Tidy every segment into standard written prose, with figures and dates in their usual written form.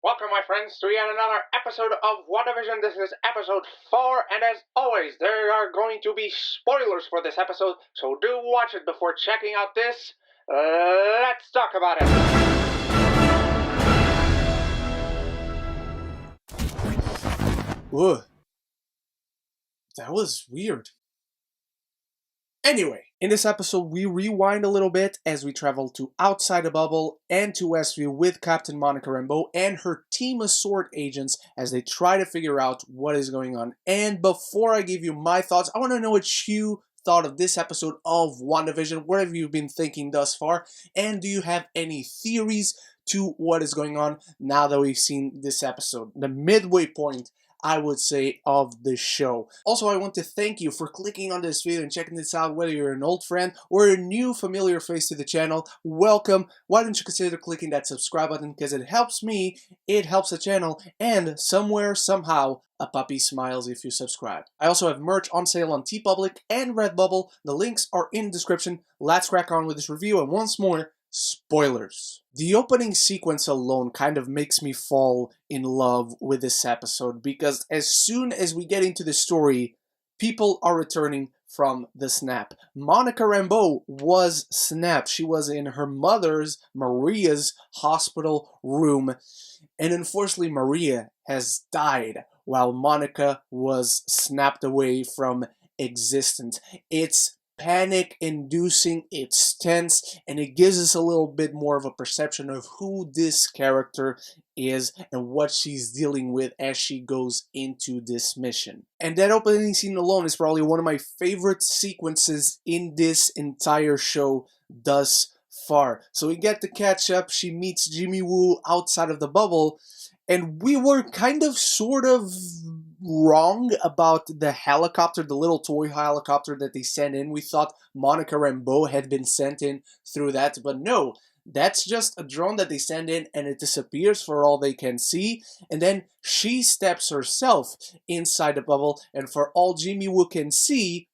Welcome, my friends, to yet another episode of WandaVision. This is episode 4, and as always, there are going to be spoilers for this episode, so do watch it before checking out this. Let's talk about it. Ugh. That was weird. Anyway, in this episode, we rewind a little bit as we travel to outside the bubble and to Westview with Captain Monica Rambeau and her team of SWORD agents as they try to figure out what is going on. And before I give you my thoughts, I want to know what you thought of this episode of WandaVision. What have you been thinking thus far? And do you have any theories to what is going on now that we've seen this episode? The midway point, I would say, of the show. Also, I want to thank you for clicking on this video and checking this out, whether you're an old friend or a new familiar face to the channel. Welcome. Why don't you consider clicking that subscribe button, because it helps me, it helps the channel, and somewhere, somehow, a puppy smiles if you subscribe. I also have merch on sale on TeePublic and Redbubble. The links are in the description. Let's crack on with this review, and once more, spoilers. The opening sequence alone kind of makes me fall in love with this episode, because as soon as we get into the story, people are returning from the snap. Monica Rambeau was snapped. She was in her mother's, Maria's, hospital room, and unfortunately Maria has died while Monica was snapped away from existence. It's panic-inducing, it's tense, and it gives us a little bit more of a perception of who this character is and what she's dealing with as she goes into this mission. And that opening scene alone is probably one of my favorite sequences in this entire show thus far. So we get to catch up, she meets Jimmy Woo outside of the bubble, and we were kind of sort of wrong about the helicopter, the little toy helicopter that they sent in. We thought Monica Rambeau had been sent in through that, but no, that's just a drone that they send in and it disappears for all they can see, and then she steps herself inside the bubble, and for all Jimmy Woo can see,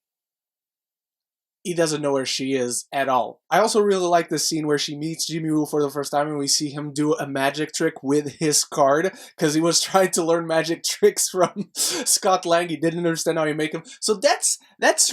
he doesn't know where she is at all. I also really like the scene where she meets Jimmy Woo for the first time and we see him do a magic trick with his card, because he was trying to learn magic tricks from Scott Lang. He didn't understand how you make them. So that's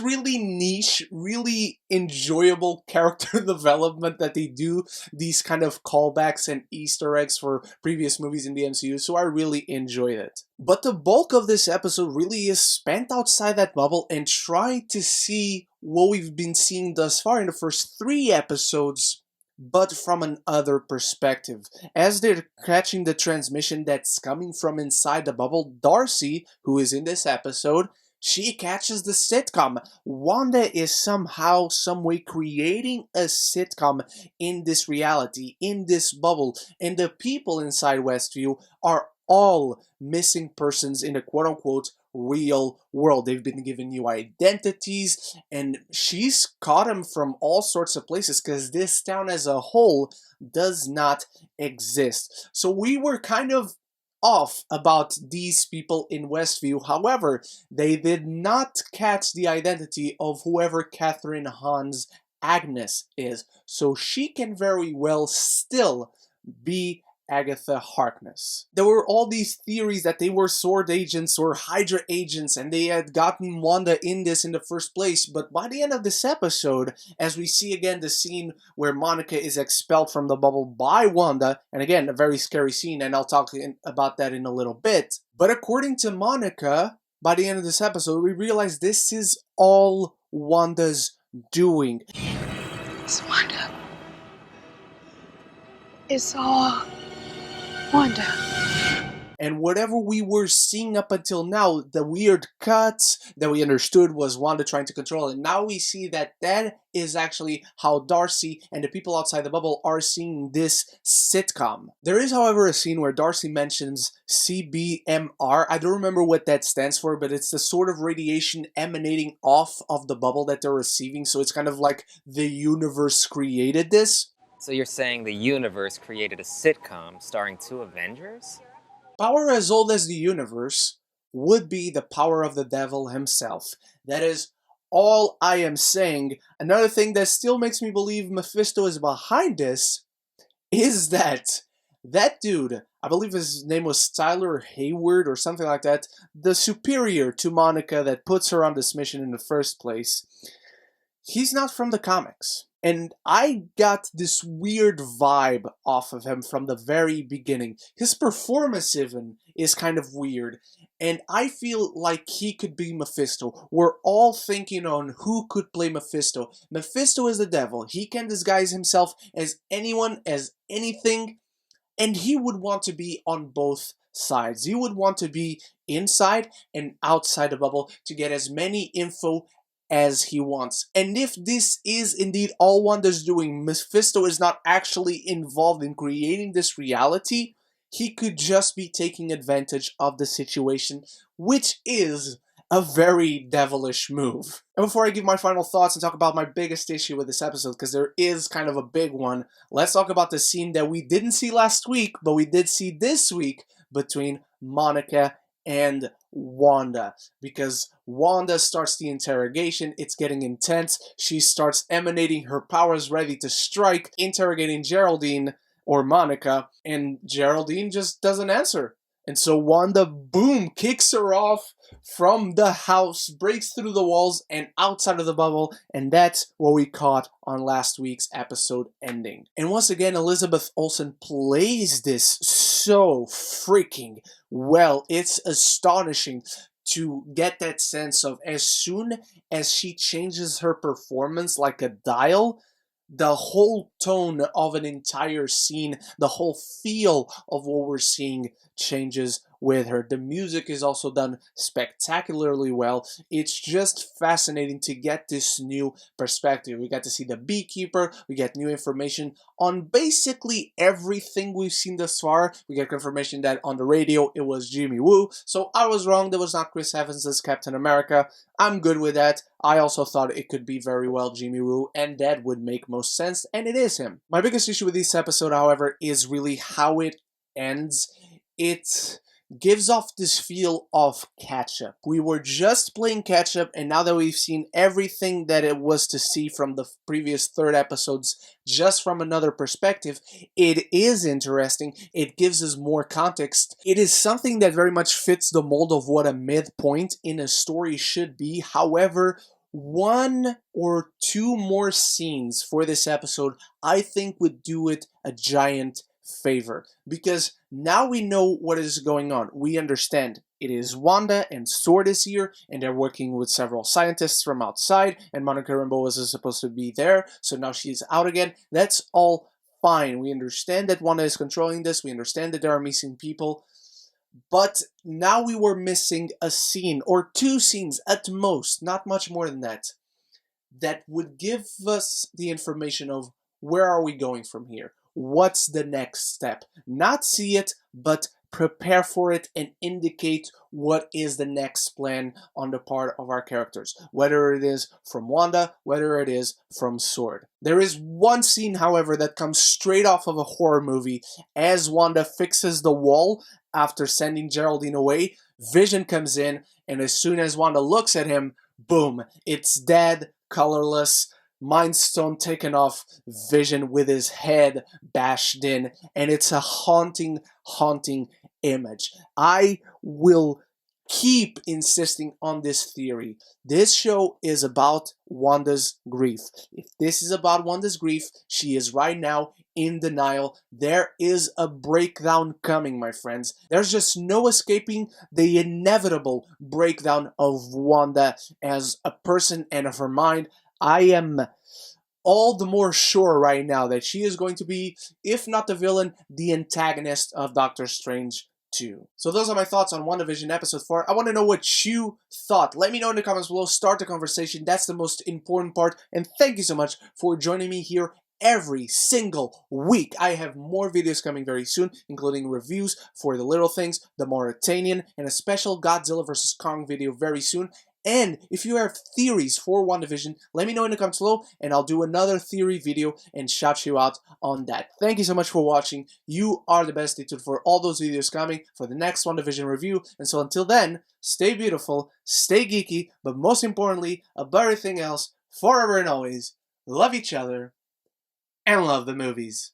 really niche, really enjoyable character development that they do, these kind of callbacks and Easter eggs for previous movies in the MCU, so I really enjoyed it. But the bulk of this episode really is spent outside that bubble and trying to see what we've been seeing thus far in the first 3 episodes, but from another perspective. As they're catching the transmission that's coming from inside the bubble, Darcy, who is in this episode, she catches the sitcom. Wanda is somehow, someway creating a sitcom in this reality, in this bubble, and the people inside Westview are all missing persons in the quote-unquote real world. They've been given new identities, and she's caught them from all sorts of places because this town as a whole does not exist. So we were kind of off about these people in Westview. However, they did not catch the identity of whoever Kathryn Hahn's Agnes is. So she can very well still be Agatha Harkness. There were all these theories that they were SWORD agents or Hydra agents and they had gotten Wanda in this in the first place, but by the end of this episode, as we see again the scene where Monica is expelled from the bubble by Wanda, and again a very scary scene, and I'll talk about that in a little bit, but according to Monica, by the end of this episode we realize this is all Wanda's doing. It's Wanda. It's all Wanda. And whatever we were seeing up until now, the weird cuts that we understood was Wanda trying to control it. Now we see that that is actually how Darcy and the people outside the bubble are seeing this sitcom. There is, however, a scene where Darcy mentions CBMR. I don't remember what that stands for, but it's the sort of radiation emanating off of the bubble that they're receiving. So it's kind of like the universe created this. So you're saying the universe created a sitcom starring 2 Avengers? Power as old as the universe would be the power of the devil himself. That is all I am saying. Another thing that still makes me believe Mephisto is behind this is that that dude, I believe his name was Tyler Hayward or something like that, the superior to Monica that puts her on this mission in the first place, he's not from the comics. And I got this weird vibe off of him from the very beginning. His performance even is kind of weird. And I feel like he could be Mephisto. We're all thinking on who could play Mephisto. Mephisto is the devil. He can disguise himself as anyone, as anything. And he would want to be on both sides. He would want to be inside and outside the bubble to get as many info as he wants. And if this is indeed all Wanda's doing, Mephisto is not actually involved in creating this reality, he could just be taking advantage of the situation, which is a very devilish move. And before I give my final thoughts and talk about my biggest issue with this episode, because there is kind of a big one, let's talk about the scene that we didn't see last week, but we did see this week between Monica and Wanda, because Wanda starts the interrogation. It's getting intense. She starts emanating her powers ready to strike, interrogating Geraldine or Monica, and Geraldine just doesn't answer. And so Wanda, boom, kicks her off from the house, breaks through the walls and outside of the bubble, and that's what we caught on last week's episode ending. And once again, Elizabeth Olsen plays this so freaking well. It's astonishing to get that sense of as soon as she changes her performance like a dial, the whole tone of an entire scene, the whole feel of what we're seeing changes with her. The music is also done spectacularly well. It's just fascinating to get this new perspective. We got to see the beekeeper, we get new information on basically everything we've seen thus far. We get confirmation that on the radio it was Jimmy Woo, so I was wrong, there was not Chris Evans as Captain America. I'm good with that. I also thought it could be very well Jimmy Woo, and that would make most sense, and it is him. My biggest issue with this episode, however, is really how it ends. It gives off this feel of catch-up. We were just playing catch-up, and now that we've seen everything that it was to see from the previous 3 episodes, just from another perspective, it is interesting. It gives us more context. It is something that very much fits the mold of what a midpoint in a story should be. However, 1 or 2 more scenes for this episode, I think would do it a giant favor, because now we know what is going on. We understand it is Wanda and Sword is here, and they're working with several scientists from outside, and Monica Rambeau was supposed to be there, so now she's out again. That's all fine. We understand that Wanda is controlling this. We understand that there are missing people, but now we were missing a scene or 2 scenes at most, not much more than that, that would give us the information of where are we going from here. What's the next step? Not see it, but prepare for it and indicate what is the next plan on the part of our characters. Whether it is from Wanda, whether it is from Sword. There is one scene, however, that comes straight off of a horror movie. As Wanda fixes the wall after sending Geraldine away, Vision comes in, and as soon as Wanda looks at him, boom, it's dead, colorless, Mind Stone taken off, Vision with his head bashed in, and it's a haunting, haunting image. I will keep insisting on this theory. This show is about Wanda's grief. If this is about Wanda's grief, she is right now in denial. There is a breakdown coming, my friends. There's just no escaping the inevitable breakdown of Wanda as a person and of her mind. I am all the more sure right now that she is going to be, if not the villain, the antagonist of Doctor Strange 2. So those are my thoughts on WandaVision Episode 4. I want to know what you thought. Let me know in the comments below. Start the conversation. That's the most important part. And thank you so much for joining me here every single week. I have more videos coming very soon, including reviews for The Little Things, The Mauritanian, and a special Godzilla vs. Kong video very soon. And if you have theories for WandaVision, let me know in the comments below, and I'll do another theory video and shout you out on that. Thank you so much for watching. You are the best. Stay tuned for all those videos coming for the next WandaVision review. And so until then, stay beautiful, stay geeky, but most importantly, above everything else, forever and always, love each other, and love the movies.